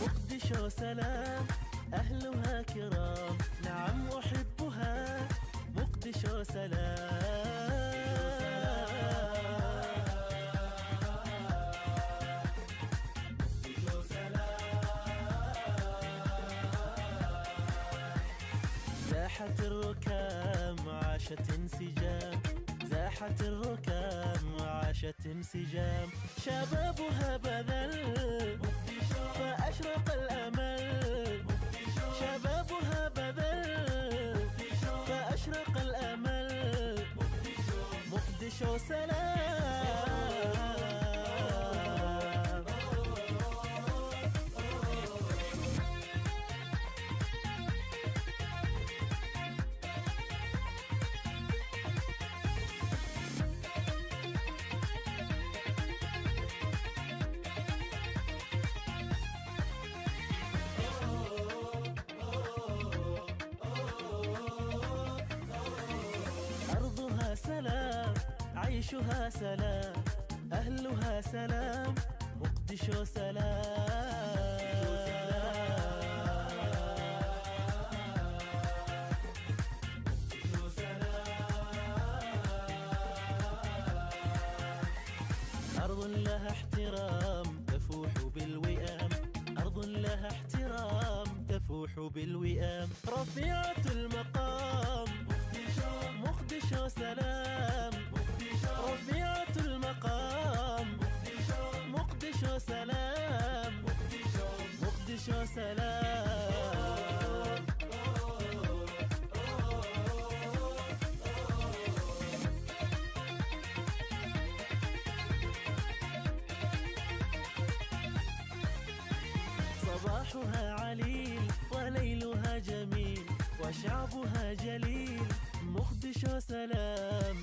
مقدشو سلام أهلها كرام، نعم أحبها مقدشو سلام. زاحت الركام عاشت انسجام، زاحت الركام عاشت انسجام، شبابها بذل فأشرق الأمل، شبابها بذل فأشرق الأمل، مقدشو سلام. سلام عيشها سلام، أهلها سلام، مقدشو سلام. أرض لها احترام تفوح بالوئام، أرض لها احترام تفوح بالوئام، رفيعة المقام مقدشو سلام، رفيعة المقام مقدشو سلام، مقدشو سلام. صباحها عليل وليلها جميل، وشعبها جليل، مقدشو سلام.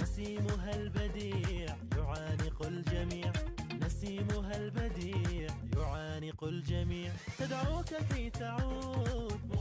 نسيمها البديع يعانق الجميع، نسيمها البديع يعانق الجميع، تدعوك كي تعود